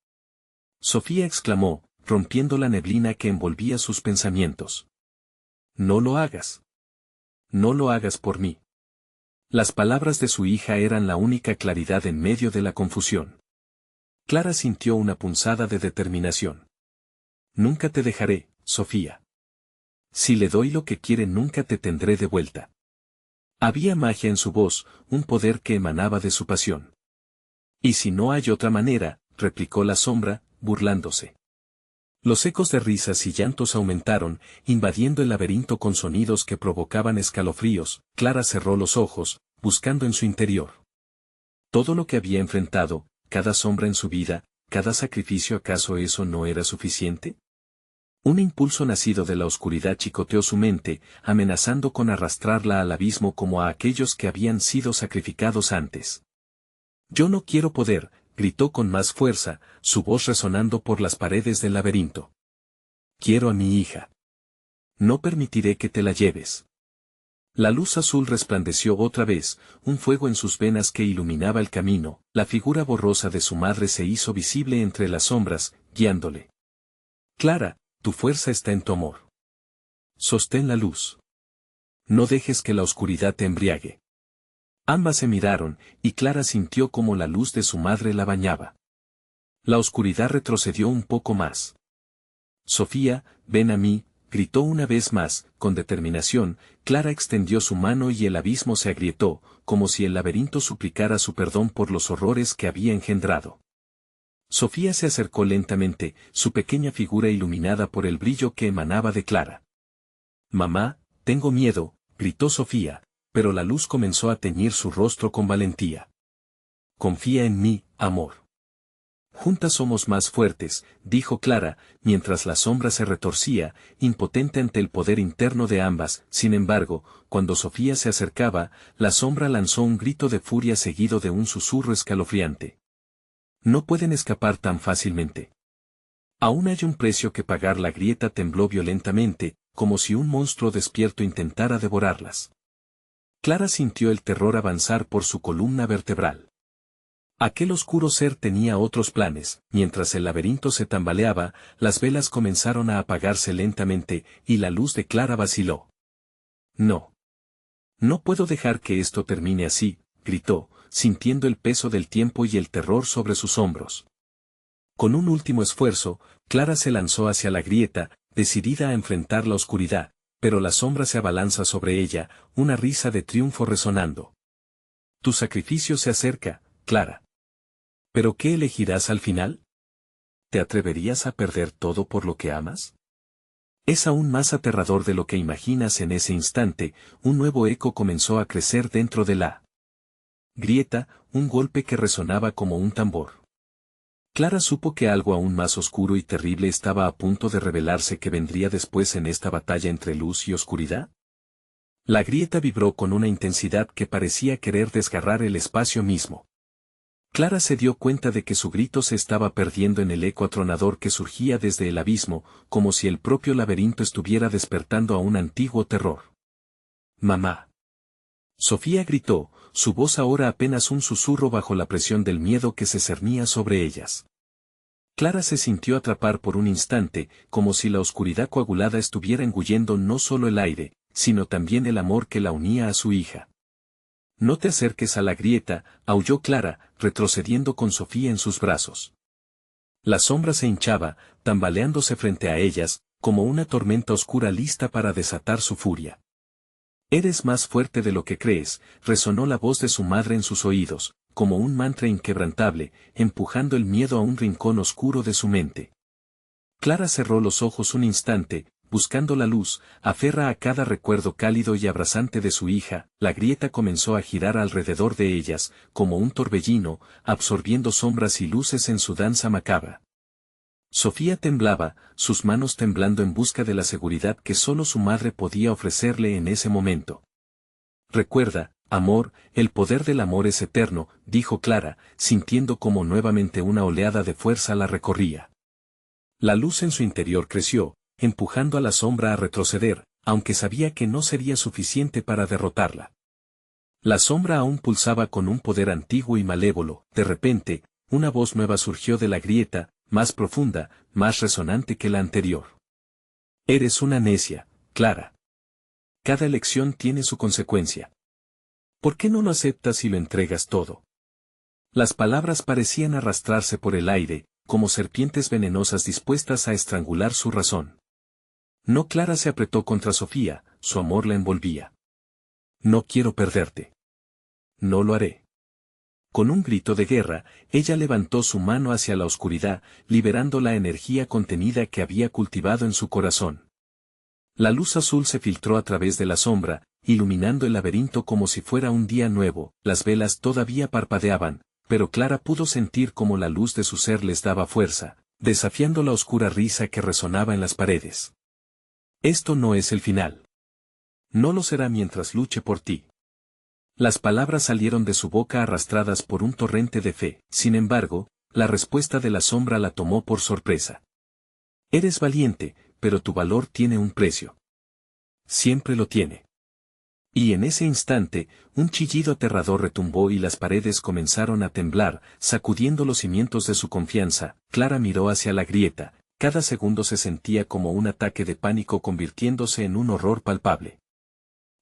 Sofía exclamó, rompiendo la neblina que envolvía sus pensamientos. «No lo hagas. No lo hagas por mí». Las palabras de su hija eran la única claridad en medio de la confusión. Clara sintió una punzada de determinación. «Nunca te dejaré, Sofía. Si le doy lo que quiere nunca te tendré de vuelta». Había magia en su voz, un poder que emanaba de su pasión. «Y si no hay otra manera», replicó la sombra, burlándose. Los ecos de risas y llantos aumentaron, invadiendo el laberinto con sonidos que provocaban escalofríos. Clara cerró los ojos, buscando en su interior. Todo lo que había enfrentado, cada sombra en su vida, cada sacrificio, ¿acaso eso no era suficiente? Un impulso nacido de la oscuridad chicoteó su mente, amenazando con arrastrarla al abismo como a aquellos que habían sido sacrificados antes. «Yo no quiero poder», gritó con más fuerza, su voz resonando por las paredes del laberinto. «Quiero a mi hija. No permitiré que te la lleves». La luz azul resplandeció otra vez, un fuego en sus venas que iluminaba el camino. La figura borrosa de su madre se hizo visible entre las sombras, guiándole. «Clara, tu fuerza está en tu amor. Sostén la luz. No dejes que la oscuridad te embriague». Ambas se miraron, y Clara sintió como la luz de su madre la bañaba. La oscuridad retrocedió un poco más. «Sofía, ven a mí», gritó una vez más, con determinación. Clara extendió su mano y el abismo se agrietó, como si el laberinto suplicara su perdón por los horrores que había engendrado. Sofía se acercó lentamente, su pequeña figura iluminada por el brillo que emanaba de Clara. «Mamá, tengo miedo», gritó Sofía, pero la luz comenzó a teñir su rostro con valentía. «Confía en mí, amor. Juntas somos más fuertes», dijo Clara, mientras la sombra se retorcía, impotente ante el poder interno de ambas. Sin embargo, cuando Sofía se acercaba, la sombra lanzó un grito de furia seguido de un susurro escalofriante. «No pueden escapar tan fácilmente. Aún hay un precio que pagar». La grieta tembló violentamente, como si un monstruo despierto intentara devorarlas. Clara sintió el terror avanzar por su columna vertebral. Aquel oscuro ser tenía otros planes. Mientras el laberinto se tambaleaba, las velas comenzaron a apagarse lentamente, y la luz de Clara vaciló. «No. No puedo dejar que esto termine así», gritó, sintiendo el peso del tiempo y el terror sobre sus hombros. Con un último esfuerzo, Clara se lanzó hacia la grieta, decidida a enfrentar la oscuridad, pero la sombra se abalanza sobre ella, una risa de triunfo resonando. «Tu sacrificio se acerca, Clara. ¿Pero qué elegirás al final? ¿Te atreverías a perder todo por lo que amas?» Es aún más aterrador de lo que imaginas. En ese instante, un nuevo eco comenzó a crecer dentro de la grieta, un golpe que resonaba como un tambor. Clara supo que algo aún más oscuro y terrible estaba a punto de revelarse. ¿Qué vendría después en esta batalla entre luz y oscuridad? La grieta vibró con una intensidad que parecía querer desgarrar el espacio mismo. Clara se dio cuenta de que su grito se estaba perdiendo en el eco atronador que surgía desde el abismo, como si el propio laberinto estuviera despertando a un antiguo terror. «Mamá». Sofía gritó, su voz ahora apenas un susurro bajo la presión del miedo que se cernía sobre ellas. Clara se sintió atrapar por un instante, como si la oscuridad coagulada estuviera engullendo no solo el aire, sino también el amor que la unía a su hija. «No te acerques a la grieta», aulló Clara, retrocediendo con Sofía en sus brazos. La sombra se hinchaba, tambaleándose frente a ellas, como una tormenta oscura lista para desatar su furia. «Eres más fuerte de lo que crees», resonó la voz de su madre en sus oídos, como un mantra inquebrantable, empujando el miedo a un rincón oscuro de su mente. Clara cerró los ojos un instante, buscando la luz, aferra a cada recuerdo cálido y abrasante de su hija. La grieta comenzó a girar alrededor de ellas, como un torbellino, absorbiendo sombras y luces en su danza macabra. Sofía temblaba, sus manos temblando en busca de la seguridad que solo su madre podía ofrecerle en ese momento. Recuerda, amor, el poder del amor es eterno, dijo Clara, sintiendo como nuevamente una oleada de fuerza la recorría. La luz en su interior creció, empujando a la sombra a retroceder, aunque sabía que no sería suficiente para derrotarla. La sombra aún pulsaba con un poder antiguo y malévolo. De repente, una voz nueva surgió de la grieta, más profunda, más resonante que la anterior. Eres una necia, Clara. Cada elección tiene su consecuencia. ¿Por qué no lo aceptas y lo entregas todo? Las palabras parecían arrastrarse por el aire, como serpientes venenosas dispuestas a estrangular su razón. No, Clara se apretó contra Sofía, su amor la envolvía. No quiero perderte. No lo haré. Con un grito de guerra, ella levantó su mano hacia la oscuridad, liberando la energía contenida que había cultivado en su corazón. La luz azul se filtró a través de la sombra, iluminando el laberinto como si fuera un día nuevo. Las velas todavía parpadeaban, pero Clara pudo sentir cómo la luz de su ser les daba fuerza, desafiando la oscura risa que resonaba en las paredes. Esto no es el final. No lo será mientras luche por ti. Las palabras salieron de su boca arrastradas por un torrente de fe. Sin embargo, la respuesta de la sombra la tomó por sorpresa. Eres valiente, pero tu valor tiene un precio. Siempre lo tiene. Y en ese instante, un chillido aterrador retumbó y las paredes comenzaron a temblar, sacudiendo los cimientos de su confianza. Clara miró hacia la grieta, cada segundo se sentía como un ataque de pánico convirtiéndose en un horror palpable.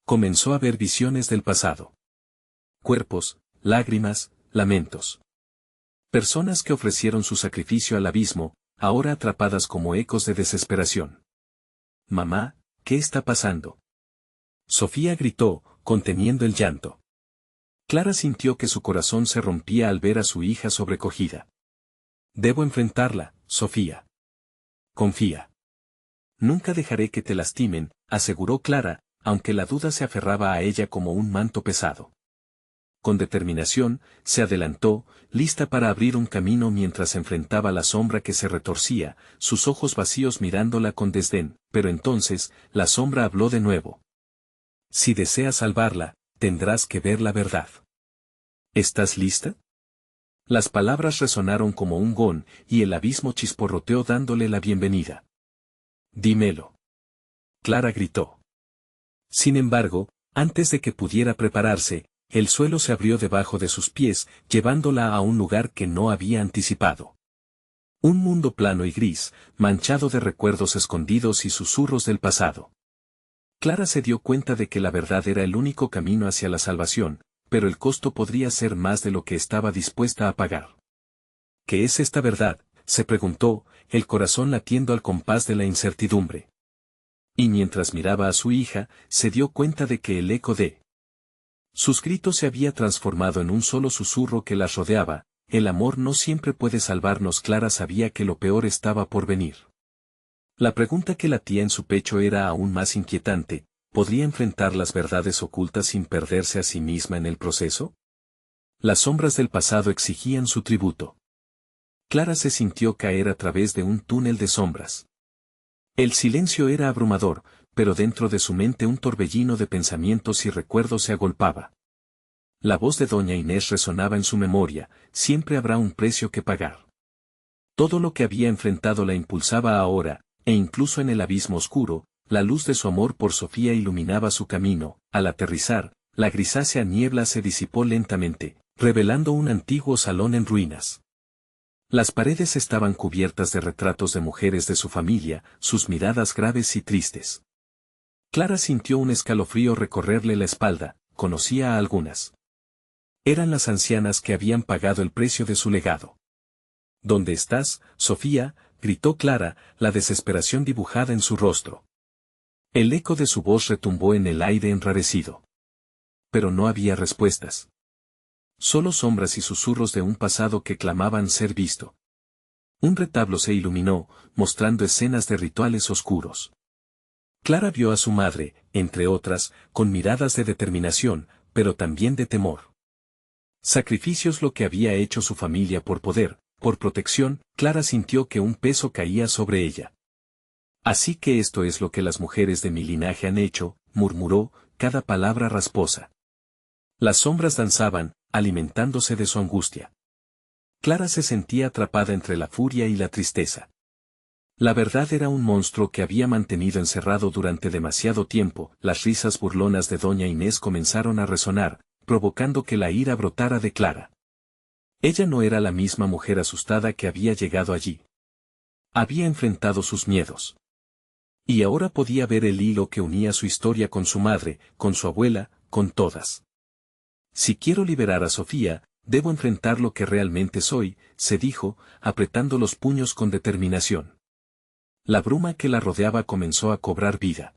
Comenzó a ver visiones del pasado. Cuerpos, lágrimas, lamentos. Personas que ofrecieron su sacrificio al abismo, ahora atrapadas como ecos de desesperación. Mamá, ¿qué está pasando? Sofía gritó, conteniendo el llanto. Clara sintió que su corazón se rompía al ver a su hija sobrecogida. Debo enfrentarla, Sofía. Confía. Nunca dejaré que te lastimen, aseguró Clara, aunque la duda se aferraba a ella como un manto pesado. Con determinación, se adelantó, lista para abrir un camino mientras enfrentaba la sombra que se retorcía, sus ojos vacíos mirándola con desdén, pero entonces, la sombra habló de nuevo. Si deseas salvarla, tendrás que ver la verdad. ¿Estás lista? Las palabras resonaron como un gong, y el abismo chisporroteó dándole la bienvenida. Dímelo. Clara gritó. Sin embargo, antes de que pudiera prepararse, el suelo se abrió debajo de sus pies, llevándola a un lugar que no había anticipado. Un mundo plano y gris, manchado de recuerdos escondidos y susurros del pasado. Clara se dio cuenta de que la verdad era el único camino hacia la salvación, pero el costo podría ser más de lo que estaba dispuesta a pagar. ¿Qué es esta verdad?, se preguntó, el corazón latiendo al compás de la incertidumbre. Y mientras miraba a su hija, se dio cuenta de que el eco de sus gritos se había transformado en un solo susurro que las rodeaba. El amor no siempre puede salvarnos. Clara sabía que lo peor estaba por venir. La pregunta que latía en su pecho era aún más inquietante: ¿podría enfrentar las verdades ocultas sin perderse a sí misma en el proceso? Las sombras del pasado exigían su tributo. Clara se sintió caer a través de un túnel de sombras. El silencio era abrumador, pero dentro de su mente un torbellino de pensamientos y recuerdos se agolpaba. La voz de doña Inés resonaba en su memoria: siempre habrá un precio que pagar. Todo lo que había enfrentado la impulsaba ahora, e incluso en el abismo oscuro, la luz de su amor por Sofía iluminaba su camino. Al aterrizar, la grisácea niebla se disipó lentamente, revelando un antiguo salón en ruinas. Las paredes estaban cubiertas de retratos de mujeres de su familia, sus miradas graves y tristes. Clara sintió un escalofrío recorrerle la espalda, conocía a algunas. Eran las ancianas que habían pagado el precio de su legado. ¿Dónde estás, Sofía?, gritó Clara, la desesperación dibujada en su rostro. El eco de su voz retumbó en el aire enrarecido. Pero no había respuestas. Solo sombras y susurros de un pasado que clamaban ser visto. Un retablo se iluminó, mostrando escenas de rituales oscuros. Clara vio a su madre, entre otras, con miradas de determinación, pero también de temor. Sacrificios lo que había hecho su familia por poder, Por protección, Clara sintió que un peso caía sobre ella. Así que esto es lo que las mujeres de mi linaje han hecho, murmuró, cada palabra rasposa. Las sombras danzaban, alimentándose de su angustia. Clara se sentía atrapada entre la furia y la tristeza. La verdad era un monstruo que había mantenido encerrado durante demasiado tiempo. Las risas burlonas de doña Inés comenzaron a resonar, provocando que la ira brotara de Clara. Ella no era la misma mujer asustada que había llegado allí. Había enfrentado sus miedos. Y ahora podía ver el hilo que unía su historia con su madre, con su abuela, con todas. Si quiero liberar a Sofía, debo enfrentar lo que realmente soy, se dijo, apretando los puños con determinación. La bruma que la rodeaba comenzó a cobrar vida.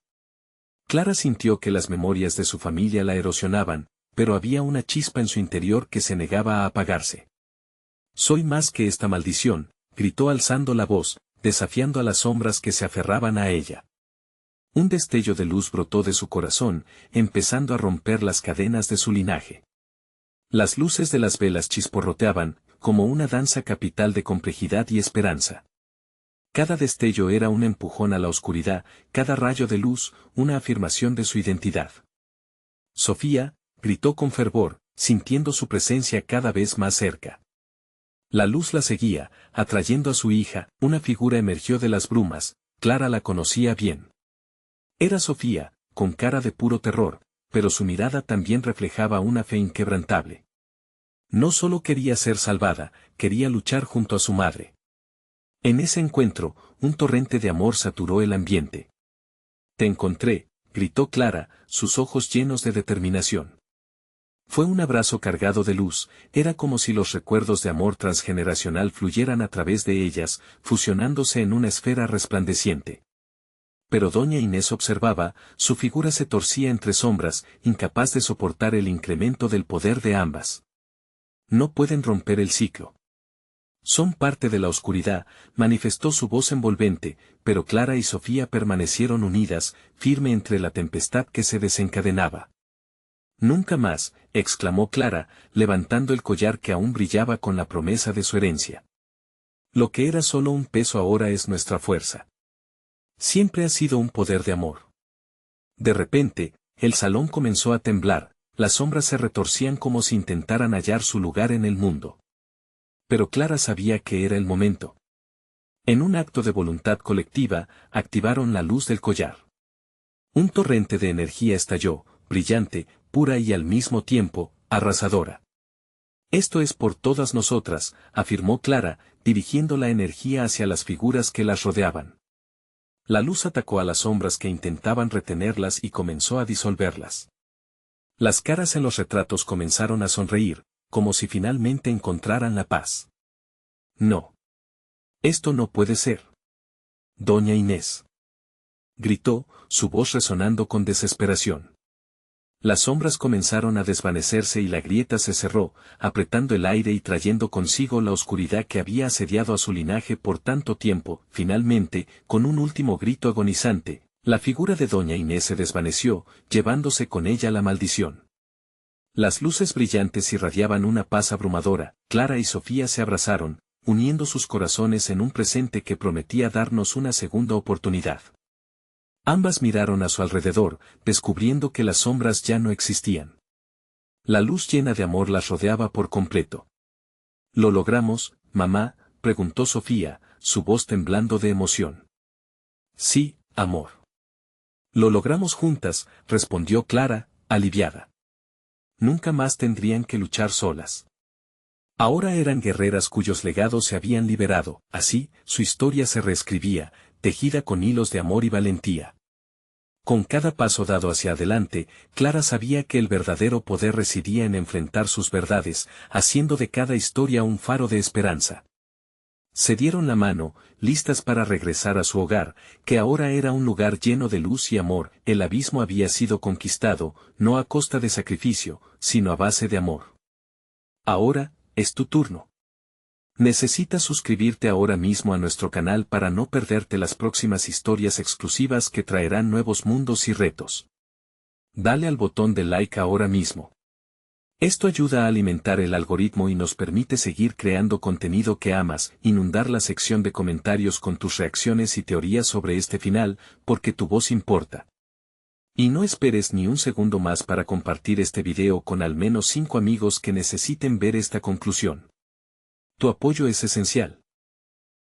Clara sintió que las memorias de su familia la erosionaban, pero había una chispa en su interior que se negaba a apagarse. Soy más que esta maldición, gritó alzando la voz, desafiando a las sombras que se aferraban a ella. Un destello de luz brotó de su corazón, empezando a romper las cadenas de su linaje. Las luces de las velas chisporroteaban, como una danza capital de complejidad y esperanza. Cada destello era un empujón a la oscuridad, cada rayo de luz, una afirmación de su identidad. Sofía, gritó con fervor, sintiendo su presencia cada vez más cerca. La luz la seguía, atrayendo a su hija, una figura emergió de las brumas, Clara la conocía bien. Era Sofía, con cara de puro terror, pero su mirada también reflejaba una fe inquebrantable. No solo quería ser salvada, quería luchar junto a su madre. En ese encuentro, un torrente de amor saturó el ambiente. Te encontré, gritó Clara, sus ojos llenos de determinación. Fue un abrazo cargado de luz, era como si los recuerdos de amor transgeneracional fluyeran a través de ellas, fusionándose en una esfera resplandeciente. Pero doña Inés observaba, su figura se torcía entre sombras, incapaz de soportar el incremento del poder de ambas. No pueden romper el ciclo. Son parte de la oscuridad, manifestó su voz envolvente, pero Clara y Sofía permanecieron unidas, firme entre la tempestad que se desencadenaba. Nunca más, exclamó Clara, levantando el collar que aún brillaba con la promesa de su herencia. Lo que era solo un peso ahora es nuestra fuerza. Siempre ha sido un poder de amor. De repente, el salón comenzó a temblar, las sombras se retorcían como si intentaran hallar su lugar en el mundo. Pero Clara sabía que era el momento. En un acto de voluntad colectiva, activaron la luz del collar. Un torrente de energía estalló, brillante, pura y al mismo tiempo, arrasadora. Esto es por todas nosotras, afirmó Clara, dirigiendo la energía hacia las figuras que las rodeaban. La luz atacó a las sombras que intentaban retenerlas y comenzó a disolverlas. Las caras en los retratos comenzaron a sonreír, como si finalmente encontraran la paz. No. Esto no puede ser. Doña Inés. Gritó, su voz resonando con desesperación. Las sombras comenzaron a desvanecerse y la grieta se cerró, apretando el aire y trayendo consigo la oscuridad que había asediado a su linaje por tanto tiempo. Finalmente, con un último grito agonizante, la figura de doña Inés se desvaneció, llevándose con ella la maldición. Las luces brillantes irradiaban una paz abrumadora, Clara y Sofía se abrazaron, uniendo sus corazones en un presente que prometía darnos una segunda oportunidad. Ambas miraron a su alrededor, descubriendo que las sombras ya no existían. La luz llena de amor las rodeaba por completo. ¿Lo logramos, mamá?, preguntó Sofía, su voz temblando de emoción. Sí, amor. Lo logramos juntas, respondió Clara, aliviada. Nunca más tendrían que luchar solas. Ahora eran guerreras cuyos legados se habían liberado, así, su historia se reescribía, tejida con hilos de amor y valentía. Con cada paso dado hacia adelante, Clara sabía que el verdadero poder residía en enfrentar sus verdades, haciendo de cada historia un faro de esperanza. Se dieron la mano, listas para regresar a su hogar, que ahora era un lugar lleno de luz y amor. El abismo había sido conquistado, no a costa de sacrificio, sino a base de amor. Ahora, es tu turno. Necesitas suscribirte ahora mismo a nuestro canal para no perderte las próximas historias exclusivas que traerán nuevos mundos y retos. Dale al botón de like ahora mismo. Esto ayuda a alimentar el algoritmo y nos permite seguir creando contenido que amas, inundar la sección de comentarios con tus reacciones y teorías sobre este final, porque tu voz importa. Y no esperes ni un segundo más para compartir este video con al menos 5 amigos que necesiten ver esta conclusión. Tu apoyo es esencial.